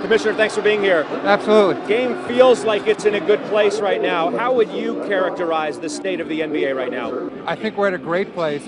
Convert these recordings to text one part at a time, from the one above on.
Commissioner, thanks for being here. Absolutely. Game feels like it's in a good place right now. How would you characterize the state of the NBA right now? I think we're at a great place.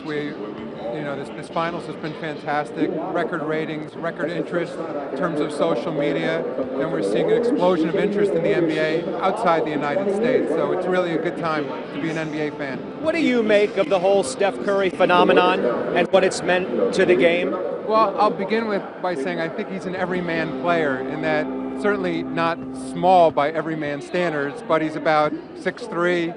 This finals has been fantastic. Record ratings, record interest in terms of social media, and we're seeing an explosion of interest in the NBA outside the United States. So it's really a good time to be an NBA fan. What do you make of the whole Steph Curry phenomenon and what it's meant to the game? Well, I'll begin by saying I think he's an everyman player, in that certainly not small by everyman standards, but he's about 6'3",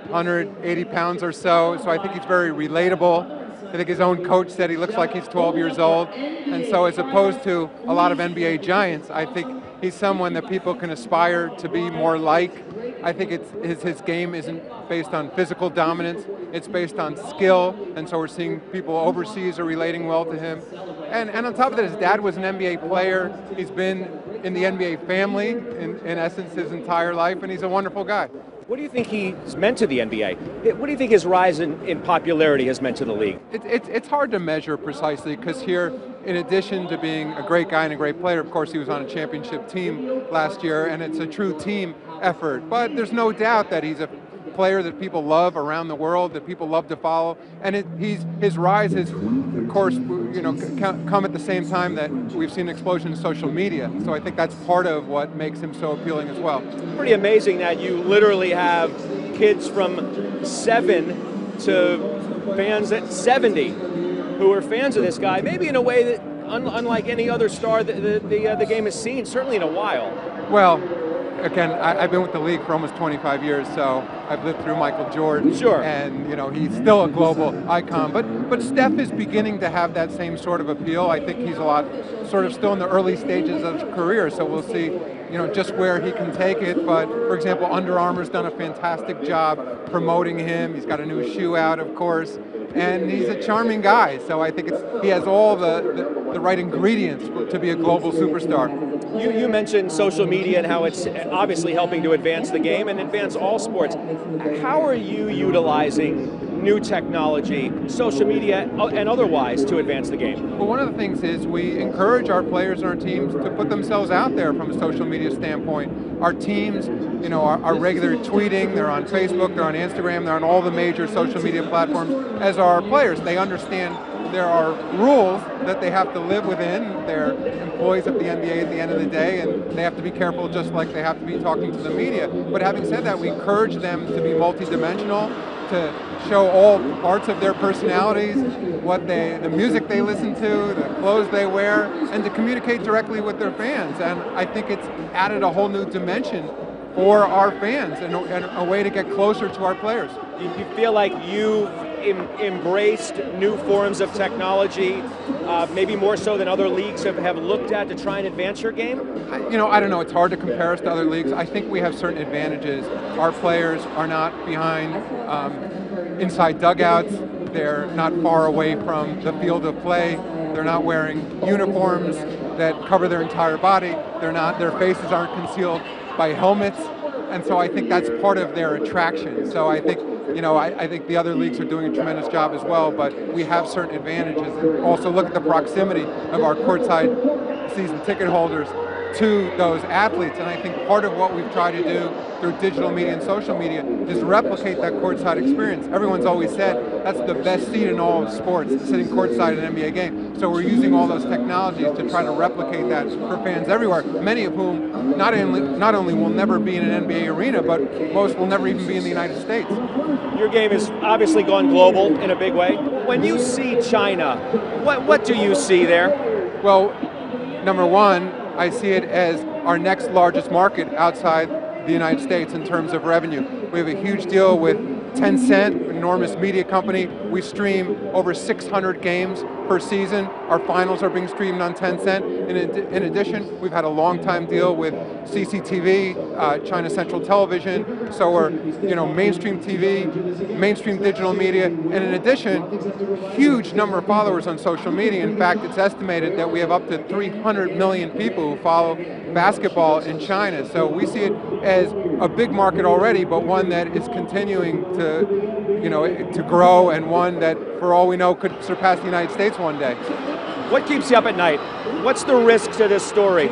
180 pounds or so. So I think he's very relatable. I think his own coach said he looks like he's 12 years old. And so as opposed to a lot of NBA giants, I think he's someone that people can aspire to be more like. I think his game isn't based on physical dominance, it's based on skill, and so we're seeing people overseas are relating well to him. And on top of that, his dad was an NBA player. He's been in the NBA family, in essence, his entire life, and he's a wonderful guy. What do you think he's meant to the NBA? What do you think his rise in popularity has meant to the league? It's hard to measure precisely, because here, in addition to being a great guy and a great player, of course he was on a championship team last year, and it's a true team effort. But there's no doubt that he's a player that people love around the world, that people love to follow, and his rise has, of course, come at the same time that we've seen an explosion in social media. So I think that's part of what makes him so appealing as well. Pretty amazing that you literally have kids from 7 to fans at 70 who are fans of this guy, maybe in a way that unlike any other star that the game has seen, certainly in a while. Well, again, I've been with the league for almost 25 years, so I've lived through Michael Jordan. Sure. And he's still a global icon. But Steph is beginning to have that same sort of appeal. I think he's sort of still in the early stages of his career, so we'll see just where he can take it. But for example, Under Armour's done a fantastic job promoting him. He's got a new shoe out, of course. And he's a charming guy, so I think he has all the right ingredients to be a global superstar. You mentioned social media and how it's obviously helping to advance the game and advance all sports. How are you utilizing new technology, social media and otherwise, to advance the game? Well, one of the things is we encourage our players and our teams to put themselves out there from a social media standpoint. Our teams, are regular tweeting, they're on Facebook, they're on Instagram, they're on all the major social media platforms, as are our players. They understand there are rules that they have to live within. They're employees of the NBA at the end of the day, and they have to be careful just like they have to be talking to the media. But having said that, we encourage them to be multidimensional, to show all parts of their personalities, the music they listen to, the clothes they wear, and to communicate directly with their fans. And I think it's added a whole new dimension for our fans and a way to get closer to our players. You feel like you've embraced new forms of technology, maybe more so than other leagues have looked at to try and advance your game? I don't know. It's hard to compare us to other leagues. I think we have certain advantages. Our players are not behind inside dugouts. They're not far away from the field of play. They're not wearing uniforms that cover their entire body. Their faces aren't concealed by helmets. And so I think that's part of their attraction. So I think I think the other leagues are doing a tremendous job as well, but we have certain advantages. Also, look at the proximity of our courtside season ticket holders to those athletes, and I think part of what we've tried to do through digital media and social media is replicate that courtside experience. Everyone's always said that's the best seat in all of sports, sitting courtside in an NBA game. So we're using all those technologies to try to replicate that for fans everywhere, many of whom not only will never be in an NBA arena, but most will never even be in the United States. Your game has obviously gone global in a big way. When you see China, what do you see there? Well, number one, I see it as our next largest market outside the United States in terms of revenue. We have a huge deal with Tencent, an enormous media company. We stream over 600 games per season. Our finals are being streamed on Tencent. In addition, we've had a long-time deal with CCTV, China Central Television. So we're, mainstream TV, mainstream digital media, and in addition, huge number of followers on social media. In fact, it's estimated that we have up to 300 million people who follow basketball in China. So we see it as a big market already, but one that is continuing to grow, and one that, for all we know, could surpass the United States one day. What keeps you up at night? What's the risk to this story?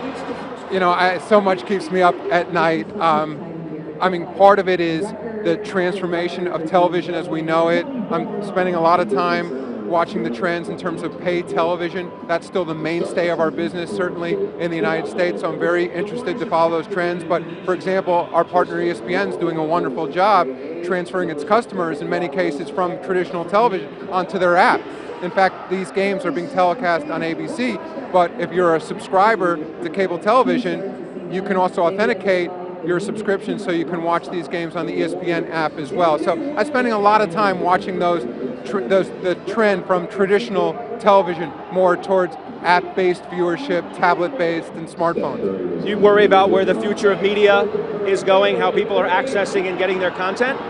So much keeps me up at night. I mean, part of it is the transformation of television as we know it. I'm spending a lot of time watching the trends in terms of paid television. That's still the mainstay of our business, certainly in the United States, so I'm very interested to follow those trends. But for example, our partner ESPN is doing a wonderful job transferring its customers, in many cases, from traditional television onto their app. In fact, these games are being telecast on ABC, but if you're a subscriber to cable television, you can also authenticate your subscription so you can watch these games on the ESPN app as well. So I'm spending a lot of time watching the trend from traditional television more towards app-based viewership, tablet-based, and smartphones. Do you worry about where the future of media is going, how people are accessing and getting their content?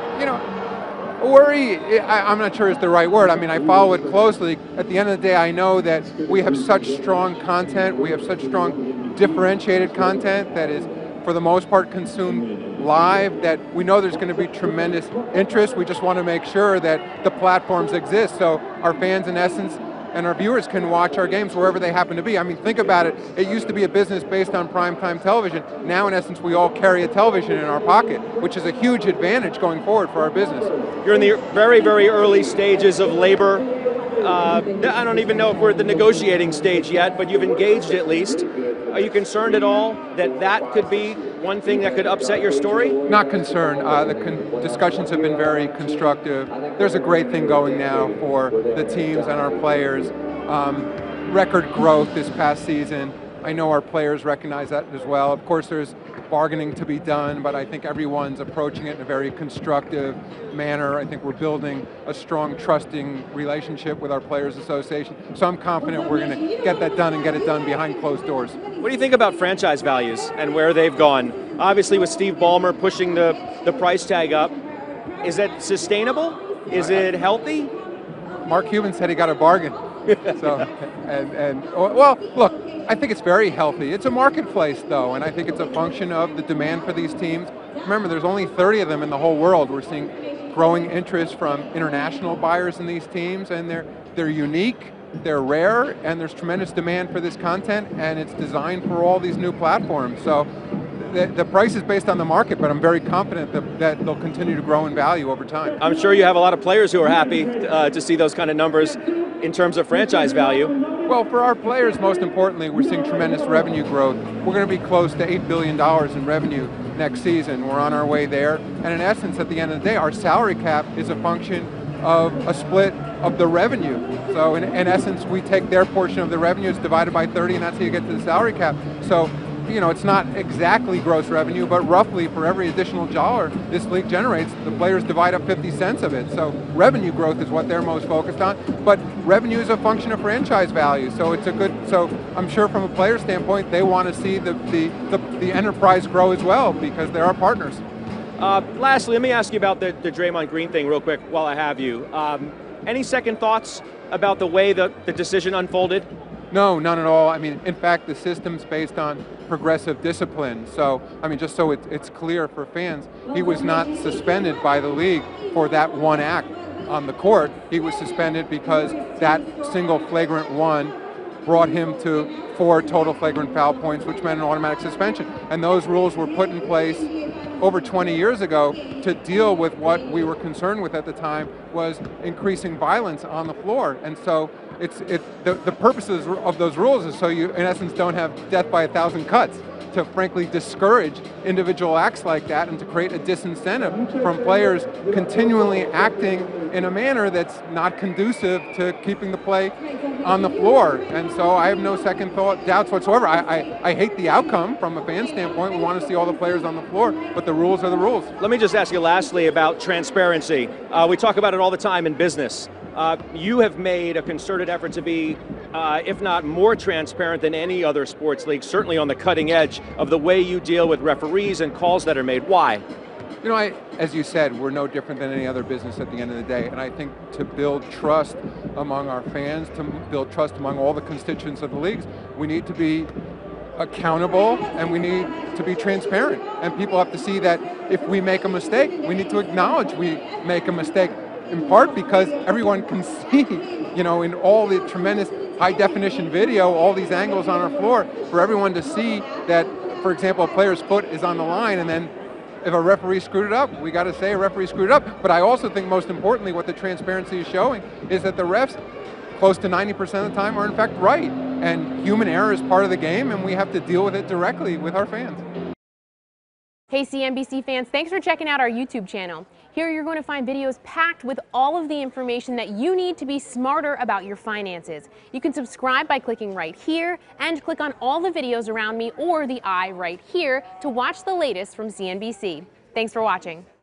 Worry, I'm not sure is the right word. I mean, I follow it closely. At the end of the day, I know that we have such strong content, we have such strong differentiated content that is, for the most part, consumed live, that we know there's going to be tremendous interest. We just want to make sure that the platforms exist so our fans, in essence, and our viewers can watch our games wherever they happen to be. I mean, think about it. It used to be a business based on primetime television. Now, in essence, we all carry a television in our pocket, which is a huge advantage going forward for our business. You're in the very, very early stages of labor. I don't even know if we're at the negotiating stage yet, but you've engaged at least. Are you concerned at all that that could be one thing that could upset your story? Not concerned. The discussions have been very constructive. There's a great thing going now for the teams and our players. Record growth this past season. I know our players recognize that as well. Of course, there's bargaining to be done, but I think everyone's approaching it in a very constructive manner. I think we're building a strong, trusting relationship with our Players Association. So I'm confident we're going to get that done and get it done behind closed doors. What do you think about franchise values and where they've gone? Obviously with Steve Ballmer pushing the price tag up, is that sustainable? Is it healthy? Mark Cuban said he got a bargain. Well, look, I think it's very healthy. It's a marketplace, though, and I think it's a function of the demand for these teams. Remember, there's only 30 of them in the whole world. We're seeing growing interest from international buyers in these teams, and they're unique, they're rare, and there's tremendous demand for this content, and it's designed for all these new platforms. So the price is based on the market, but I'm very confident that they'll continue to grow in value over time. I'm sure you have a lot of players who are happy to see those kind of numbers in terms of franchise value. Well, for our players, most importantly, we're seeing tremendous revenue growth. We're going to be close to $8 billion in revenue next season. We're on our way there. And in essence, at the end of the day, our salary cap is a function of a split of the revenue. So in essence, we take their portion of the revenue, it's divided by 30, and that's how you get to the salary cap. So, it's not exactly gross revenue, but roughly for every additional dollar this league generates, the players divide up 50 cents of it. So revenue growth is what they're most focused on, but revenue is a function of franchise value. So so I'm sure from a player standpoint, they want to see the enterprise grow as well because they're our partners. Lastly, let me ask you about the Draymond Green thing real quick while I have you. Any second thoughts about the way the decision unfolded? No, none at all. I mean, in fact, the system's based on progressive discipline. So, I mean, just so it's clear for fans, he was not suspended by the league for that one act on the court. He was suspended because that single flagrant one brought him to 4 total flagrant foul points, which meant an automatic suspension. And those rules were put in place over 20 years ago to deal with what we were concerned with at the time was increasing violence on the floor. And so the purposes of those rules is so you, in essence, don't have death by 1,000 cuts, to frankly discourage individual acts like that and to create a disincentive from players continually acting in a manner that's not conducive to keeping the play on the floor. And so I have no second doubts whatsoever. I hate the outcome from a fan standpoint. We want to see all the players on the floor, but the rules are the rules. Let me just ask you lastly about transparency. We talk about it all the time in business. You have made a concerted effort to be, if not more transparent than any other sports league, certainly on the cutting edge of the way you deal with referees and calls that are made. Why? As you said, we're no different than any other business at the end of the day. And I think to build trust among our fans, to build trust among all the constituents of the leagues, we need to be accountable and we need to be transparent. And people have to see that if we make a mistake, we need to acknowledge we make a mistake, in part because everyone can see, in all the tremendous high definition video, all these angles on our floor, for everyone to see that for example, a player's foot is on the line, and then if a referee screwed it up, we got to say a referee screwed it up. But I also think most importantly what the transparency is showing is that the refs, close to 90% of the time, are in fact right. And human error is part of the game, and we have to deal with it directly with our fans. Hey CNBC fans, thanks for checking out our YouTube channel. Here you're going to find videos packed with all of the information that you need to be smarter about your finances. You can subscribe by clicking right here and click on all the videos around me or the I right here to watch the latest from CNBC. Thanks for watching.